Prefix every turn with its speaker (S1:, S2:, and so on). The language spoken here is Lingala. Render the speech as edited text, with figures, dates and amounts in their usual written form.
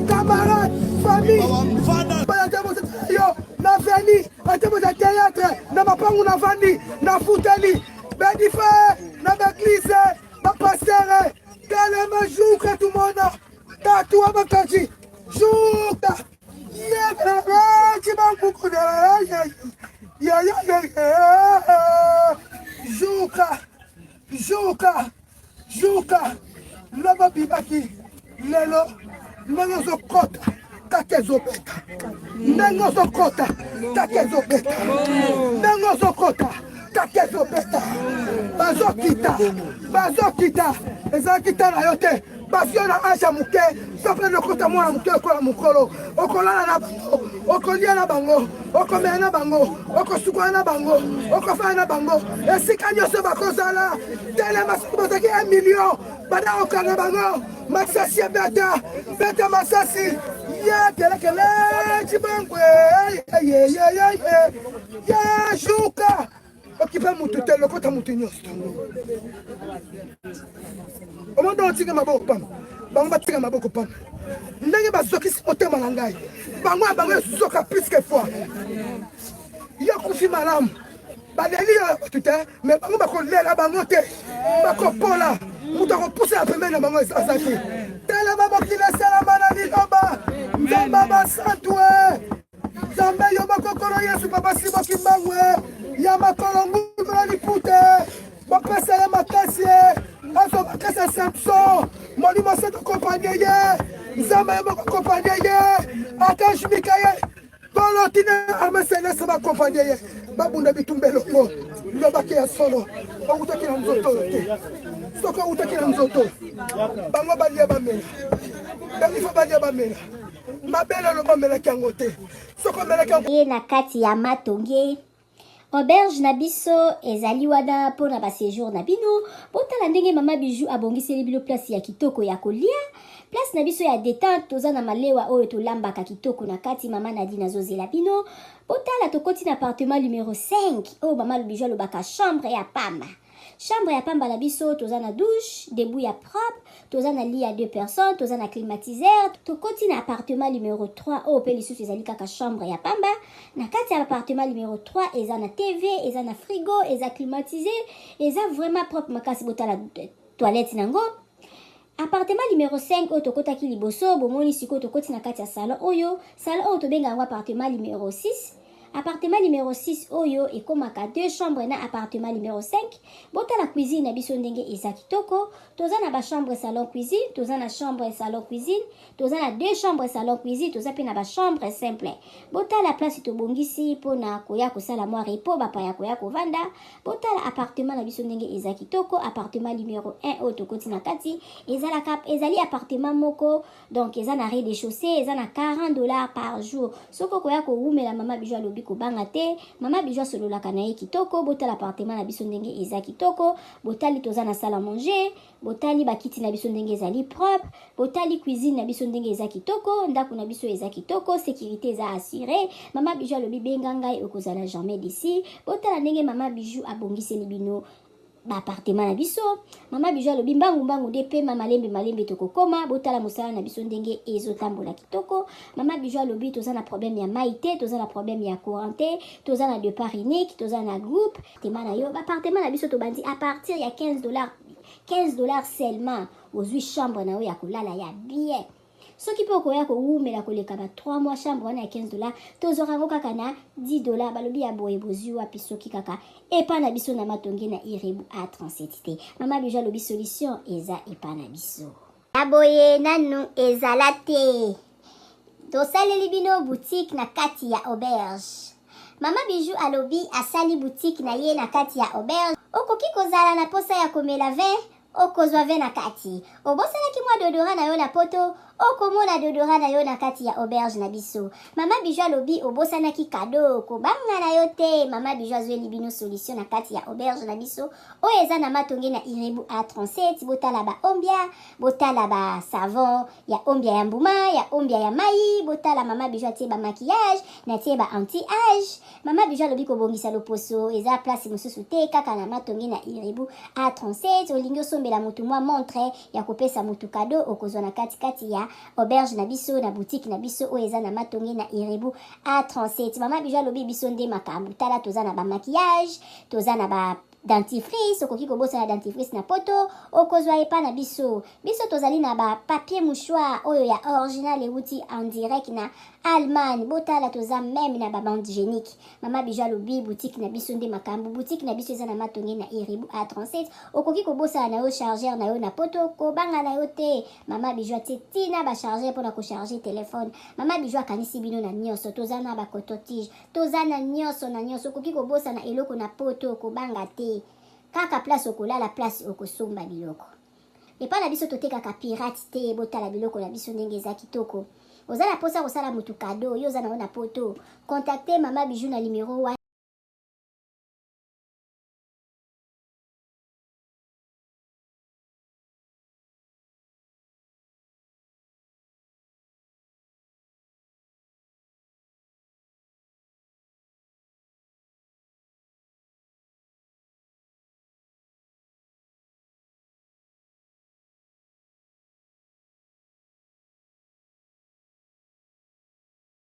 S1: Camarades, famille, na veni, atemo za théâtre, na mapangu na vandi, na futeli, bedife, na l'église, na pasteur, kalema juka tumona, tatu wa makaji, juka, chibanguku juka, laba bibaki, lelo, nanga zokota, takezobeta. Nengo zokota, takezobeta. Nengo zokota, takezobeta. Bazokita, ezakita na yote. Basiona acha muke, sopre no kota mwana muke kola mukolo. Okolala na bango, okolia na bango, okomea na bango, okosukwa na bango, okofanya na bango. Esika nyonso bakozala, tele masaki bozaki 1 million, bada okanga bango. Masasi beta masasi. Ya kelekele chibangwe ya shuka okipa mutu telo kota mutu nyosto omondo otika maboko pam bango batika maboko pam ndenge bazokisi motema na ngai bango ezoka plus que fois ya kufi malamu baleli tuta mais bango bakolela bango te bakopola mutu akopusa pembeni na bango azaki tele babokila salama na liloba Nzamba basantwe Nzambe yo makokoro Yesu papa sibo kimbangwe ya makolo ngumu na lipute bapesa ya makasi aso bakasa Samson molimo seto kompanye ye Nzambe yo makokompanye ye Akash Mikaye Bolotine amesene saba kompanye ye babunda bitumbelo mo ndobaki ya solo okutaki na mzoto te soko utaki na mzoto bango balia bamela bango balia bamela
S2: ye na kati ya matonge auberge na biso ezali wana mpona baséjour na bino botala ndenge mama Bijou abongiseli bino place ya kitoko ya kolia place na biso ya détente toza na malewa oyo tolambaka kitoko na kati mama Nadine azozela bino botala tokoti na appartement numéro 5 oyo mama Bijou alobaka chambre ya pamba chambre ya pamba na biso toza na douche debout ya propre toza na lit ya 2 personnes toza na climatiseur tokoti na appartement numéro 3 oyo pe lisusu ezali kaka chambre ya pamba na kati ya appartement numéro 3 eza na TV eza na frigo eza climatisé eza vraiment propre makasi botala toilette nango appartement numéro 5 oyo tokotaki liboso bomoni sikoyo tokoti na kati ya salon oyo tobenga yango appartement numéro 6 appartement numéro 6 oyo ekomaka 2 chambres na appartement numéro 5 botala cuisine na biso ndenge eza kitoko toza na ba chambre salon cuisine toza na chambre salon cuisine toza na 2 chambres salon cuisine toza pe na ba chambre simple botala place tobongisi pona koya kosala mwa repos bapaya koya kovanda botala appartement na biso ndenge eza kitoko appartement numéro 1 oyo tokoti na kati ezali appartement moko donc eza na rez-de-chaussée eza na $40 par jour soko koya kowumela mama Bijou alobi kobanga te mama Bijou asololaka na ye kitoko botala appartement na biso ndenge eza kitoko botali toza na salle à manger botali bakiti na biso ndenge ezali propre botali cuisine na biso ndenge eza kitoko ndako na biso eza kitoko sécurité eza assurée mama Bijou alobi benga ngai okozala jamais d'ici botala ndenge mama Bijou abongiseli bino appartement na biso mama Bijou alobi mbangu de pe malembe tokokoma botala mosala na biso ndenge ezotambola kitoko mama Bijou alobi toza na problème ya maïté toza na problème ya courant te toza na départ unique toza na groupe tema na yo appartement na biso tobandi à partir ya $15 seulement ozwi chambre na yo ya kolala ya bien soki po koya ko umela koleka ba 3 mois chambre wana ya 15 dollars tozorango kaka na 10 dollars balobi ya boye bozwi wapi soki kaka epa na biso na matonge na Irebu A37 te mama Bijou alobi solution eza epa na biso aboye nanu ezala te tosaleli bino boutique na kati ya auberge mama Bijou alobi asali boutique na ye na kati ya auberge okoki kozala na posa ya komela vin okozwa vin na kati obosalaki mwa dodora na yo na poto okomona dodora na yo na kati ya auberge na biso mama Bijou alobi obosanaki kado kobanga na yo te mama Bijou azweli bino solution na kati ya auberge na biso oyo eza na matonge na Irebu A37 botala ba ombia botala ba savon ya ombia ya mbuma ya ombia ya mai botala mama Bijou atie ba maquillage na tie ba anti-age mama Bijou alobi kobongisa loposo eza place mosusu te kaka na matonge na Irebu A37 olingi osombela mutu mwa montre ya kopesa mutu kado okozwa na kati ya auberge na biso na boutique na biso oyo eza na matonge na Irebu A37 mama Bijou alobi biso nde makambo tala toza na ba maquillage toza na ba dentifrice okoki kobosana dentifrice na poto okozwa epa na biso tozali na ba papier mouchoir oyo ya original euti en direct na Allemagne botala toza même na ba bande hygiénique mama Bijou alobi boutique na biso nde makambo boutique na biso eza na matonge na Irebu A37 okoki kobosana na yo chargeur na yo na poto kobanga na yo te mama Bijou atie tina ba chargeur mpona kocharge telefone mama Bijou akanisi bino na nyonso toza na ba coton-tige toza na nyonso okoki kobosana eloko na poto kobanga te kaka place okolala place okosomba biloko epa na biso totekaka pirate te botala biloko na biso ndenge eza kitoko oza na posa kosala mutu kado yo oza na yo na poto contacte mama Bijou na numéro